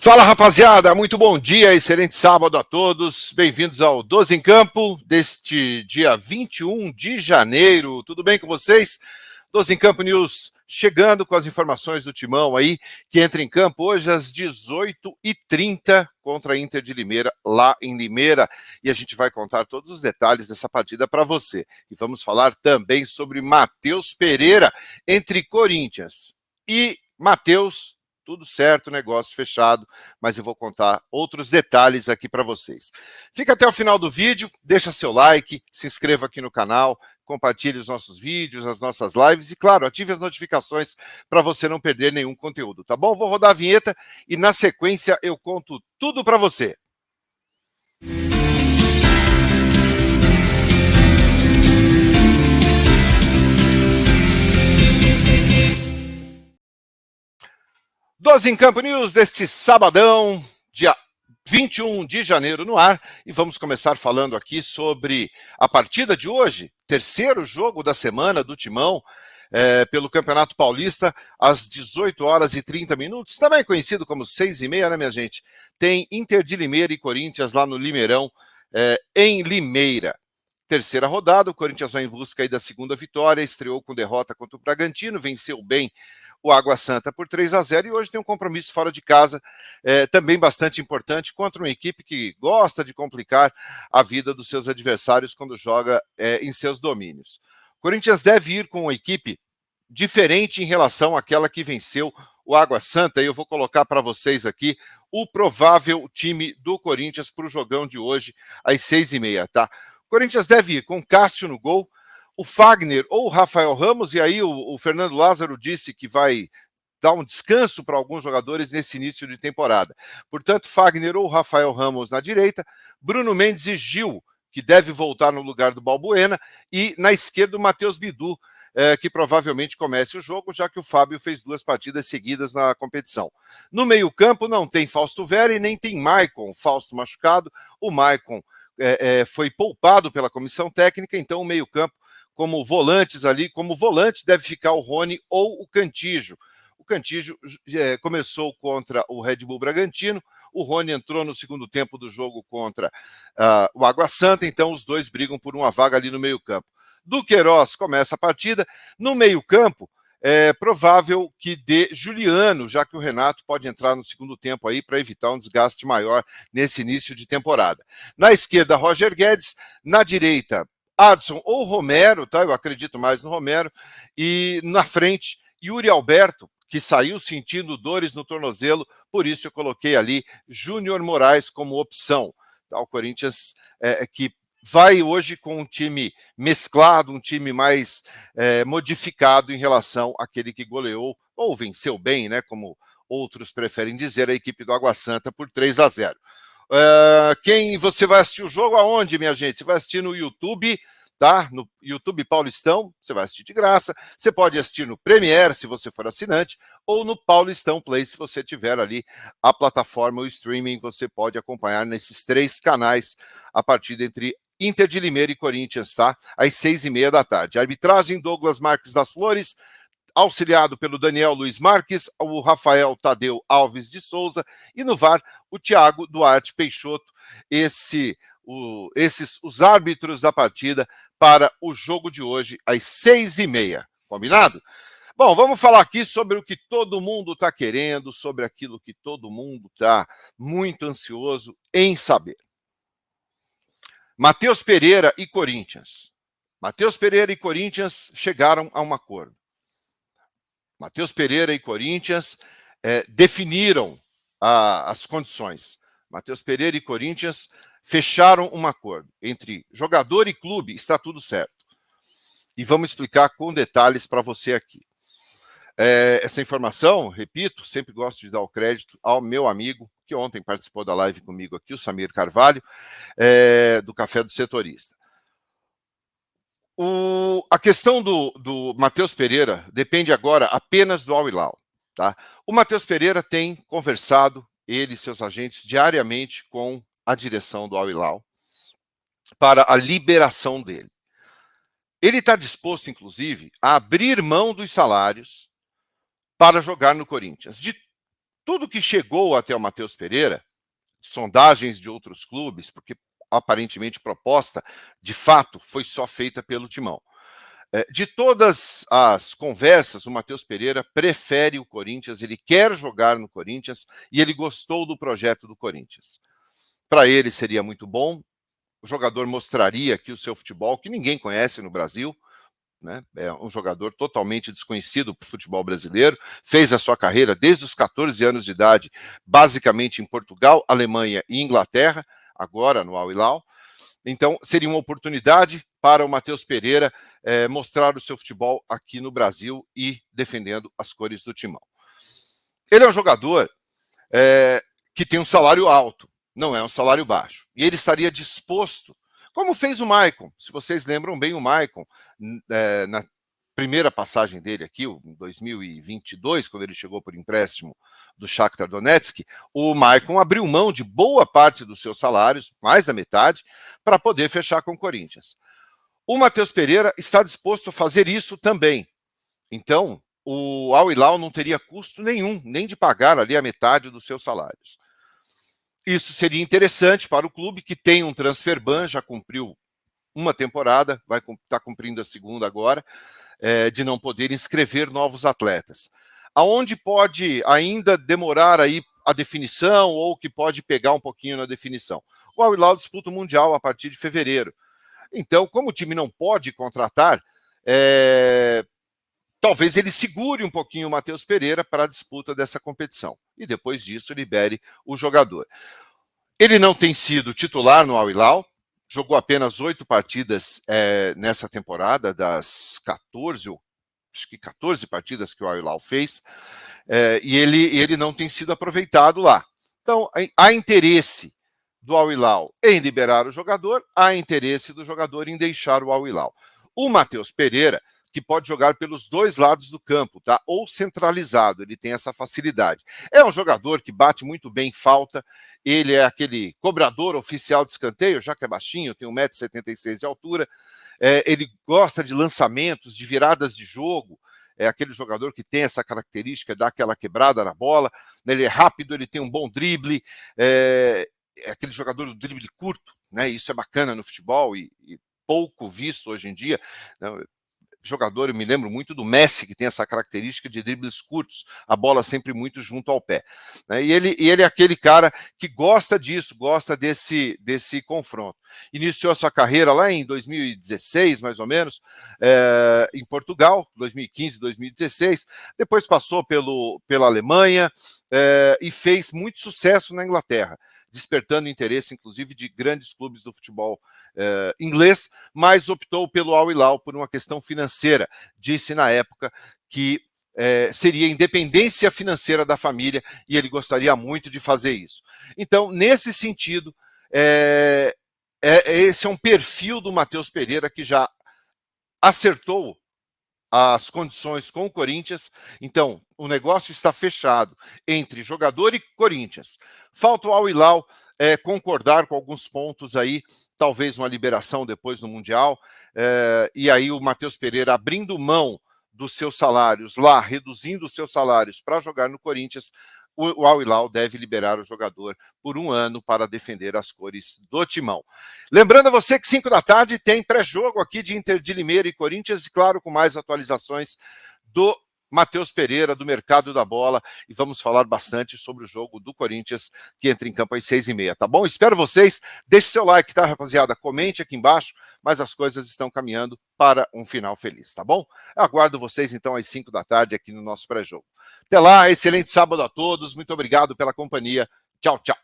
Fala, rapaziada, muito bom dia, excelente sábado a todos, bem-vindos ao 12 em Campo deste dia 21 de janeiro, tudo bem com vocês? 12 em Campo News chegando com as informações do Timão aí, que entra em campo hoje às 18h30 contra a Inter de Limeira, lá em Limeira, e a gente vai contar todos os detalhes dessa partida para você. E vamos falar também sobre Matheus Pereira, entre Corinthians e Matheus. Tudo certo, negócio fechado, mas eu vou contar outros detalhes aqui para vocês. Fica até o final do vídeo, deixa seu like, se inscreva aqui no canal, compartilhe os nossos vídeos, as nossas lives e, claro, ative as notificações para você não perder nenhum conteúdo, tá bom? Vou rodar a vinheta e, na sequência, eu conto tudo para você. Doze em Campo News deste sabadão, dia 21 de janeiro no ar, e vamos começar falando aqui sobre a partida de hoje, terceiro jogo da semana do Timão, pelo Campeonato Paulista, às 18h30, também conhecido como 6h30, né, minha gente? Tem Inter de Limeira e Corinthians lá no Limeirão, em Limeira. Terceira rodada, o Corinthians vai em busca aí da segunda vitória, estreou com derrota contra o Bragantino, venceu bem o Água Santa por 3-0 e hoje tem um compromisso fora de casa, também bastante importante, contra uma equipe que gosta de complicar a vida dos seus adversários quando joga em seus domínios. O Corinthians deve ir com uma equipe diferente em relação àquela que venceu o Água Santa, e eu vou colocar para vocês aqui o provável time do Corinthians para o jogão de hoje, às 6h30, tá? O Corinthians deve ir com Cássio no gol, o Fagner ou o Rafael Ramos, e aí o Fernando Lázaro disse que vai dar um descanso para alguns jogadores nesse início de temporada. Portanto, Fagner ou Rafael Ramos na direita, Bruno Mendes e Gil, que deve voltar no lugar do Balbuena, e na esquerda o Matheus Bidu, que provavelmente comece o jogo, já que o Fábio fez 2 partidas seguidas na competição. No meio-campo não tem Fausto Vera e nem tem Maicon, Fausto machucado. O Maicon foi poupado pela comissão técnica, então o meio-campo, como volantes ali, como volante deve ficar o Rony ou o Cantillo. O Cantillo começou contra o Red Bull Bragantino, o Rony entrou no segundo tempo do jogo contra o Água Santa, então os dois brigam por uma vaga ali no meio-campo. Duqueiroz começa a partida, no meio-campo, é provável que dê Juliano, já que o Renato pode entrar no segundo tempo aí para evitar um desgaste maior nesse início de temporada. Na esquerda, Roger Guedes, na direita, Adson ou Romero, tá? Eu acredito mais no Romero, e na frente, Yuri Alberto, que saiu sentindo dores no tornozelo, por isso eu coloquei ali Júnior Moraes como opção. Tá? O Corinthians que vai hoje com um time mesclado, um time mais modificado em relação àquele que goleou, ou venceu bem, né, como outros preferem dizer, a equipe do Água Santa por 3-0. Quem você vai assistir o jogo aonde, minha gente? Você vai assistir no YouTube, tá? No YouTube Paulistão, você vai assistir de graça. Você pode assistir no Premiere, se você for assinante, ou no Paulistão Play, se você tiver ali a plataforma, o streaming, você pode acompanhar nesses 3 canais a partida entre Inter de Limeira e Corinthians, tá? Às 6h30 da tarde. Arbitragem, Douglas Marques das Flores, auxiliado pelo Daniel Luiz Marques, o Rafael Tadeu Alves de Souza, e no VAR, o Thiago Duarte Peixoto, os árbitros da partida para o jogo de hoje, às 6h30. Combinado? Bom, vamos falar aqui sobre o que todo mundo está querendo, sobre aquilo que todo mundo está muito ansioso em saber. Matheus Pereira e Corinthians. Matheus Pereira e Corinthians chegaram a um acordo. Matheus Pereira e Corinthians definiram as condições. Matheus Pereira e Corinthians fecharam um acordo entre jogador e clube, está tudo certo. E vamos explicar com detalhes para você aqui. Essa informação, repito, sempre gosto de dar o crédito ao meu amigo, que ontem participou da live comigo aqui, o Samir Carvalho, do Café do Setorista. A questão do Matheus Pereira depende agora apenas do Al Hilal. Tá? O Matheus Pereira tem conversado, ele e seus agentes, diariamente com a direção do Al Hilal para a liberação dele. Ele está disposto, inclusive, a abrir mão dos salários para jogar no Corinthians. tudo que chegou até o Matheus Pereira, sondagens de outros clubes, porque aparentemente proposta, de fato, foi só feita pelo Timão. De todas as conversas, o Matheus Pereira prefere o Corinthians, ele quer jogar no Corinthians e ele gostou do projeto do Corinthians. Para ele seria muito bom, o jogador mostraria aqui o seu futebol, que ninguém conhece no Brasil, né? É um jogador totalmente desconhecido para o futebol brasileiro, fez a sua carreira desde os 14 anos de idade, basicamente em Portugal, Alemanha e Inglaterra, agora no Al Hilal. Então, seria uma oportunidade para o Matheus Pereira mostrar o seu futebol aqui no Brasil e defendendo as cores do Timão. Ele é um jogador que tem um salário alto, não é um salário baixo. E ele estaria disposto, como fez o Maicon. Se vocês lembram bem, o Maicon, na primeira passagem dele aqui, em 2022, quando ele chegou por empréstimo do Shakhtar Donetsk, o Maicon abriu mão de boa parte dos seus salários, mais da metade, para poder fechar com o Corinthians. O Matheus Pereira está disposto a fazer isso também. Então, o Al Hilal não teria custo nenhum, nem de pagar ali a metade dos seus salários. Isso seria interessante para o clube, que tem um transfer ban, já cumpriu uma temporada, vai estar cumprindo a segunda agora, de não poder inscrever novos atletas. Aonde pode ainda demorar aí a definição, ou que pode pegar um pouquinho na definição? O Al Hilal disputa o Mundial a partir de fevereiro. Então, como o time não pode contratar, talvez ele segure um pouquinho o Matheus Pereira para a disputa dessa competição. E depois disso libere o jogador. Ele não tem sido titular no Al Hilal, jogou apenas 8 partidas nessa temporada, das 14, acho que 14 partidas que o Al Hilal fez, e ele não tem sido aproveitado lá. Então, há interesse do Al Hilal em liberar o jogador, há interesse do jogador em deixar o Al Hilal. O Matheus Pereira, que pode jogar pelos dois lados do campo, tá? Ou centralizado, ele tem essa facilidade. É um jogador que bate muito bem falta, ele é aquele cobrador oficial de escanteio, já que é baixinho, tem 1,76 m de altura, ele gosta de lançamentos, de viradas de jogo, é aquele jogador que tem essa característica, dá aquela quebrada na bola, ele é rápido, ele tem um bom drible, é aquele jogador do drible curto, né? Isso é bacana no futebol e pouco visto hoje em dia, né? Jogador, eu me lembro muito do Messi, que tem essa característica de dribles curtos, a bola sempre muito junto ao pé. E ele é aquele cara que gosta disso, gosta desse confronto. Iniciou a sua carreira lá em 2016, mais ou menos, em Portugal, 2015, 2016, depois passou pela Alemanha e fez muito sucesso na Inglaterra, despertando interesse, inclusive, de grandes clubes do futebol inglês, mas optou pelo Al Hilal por uma questão financeira. Disse na época que seria independência financeira da família e ele gostaria muito de fazer isso. Então, nesse sentido, esse é um perfil do Matheus Pereira que já acertou as condições com o Corinthians. Então, o negócio está fechado entre jogador e Corinthians. Falta o Al Hilal concordar com alguns pontos aí, talvez uma liberação depois no Mundial, e aí o Matheus Pereira abrindo mão dos seus salários lá, reduzindo os seus salários para jogar no Corinthians, o Al Hilal deve liberar o jogador por 1 ano para defender as cores do Timão. Lembrando a você que 5 da tarde tem pré-jogo aqui de Inter de Limeira e Corinthians, e claro, com mais atualizações do Matheus Pereira, do mercado da bola, e vamos falar bastante sobre o jogo do Corinthians, que entra em campo às 6h30, tá bom? Espero vocês, deixe seu like, tá, rapaziada? Comente aqui embaixo, mas as coisas estão caminhando para um final feliz, tá bom? Eu aguardo vocês, então, às 5 da tarde aqui no nosso pré-jogo. Até lá, excelente sábado a todos, muito obrigado pela companhia, tchau, tchau.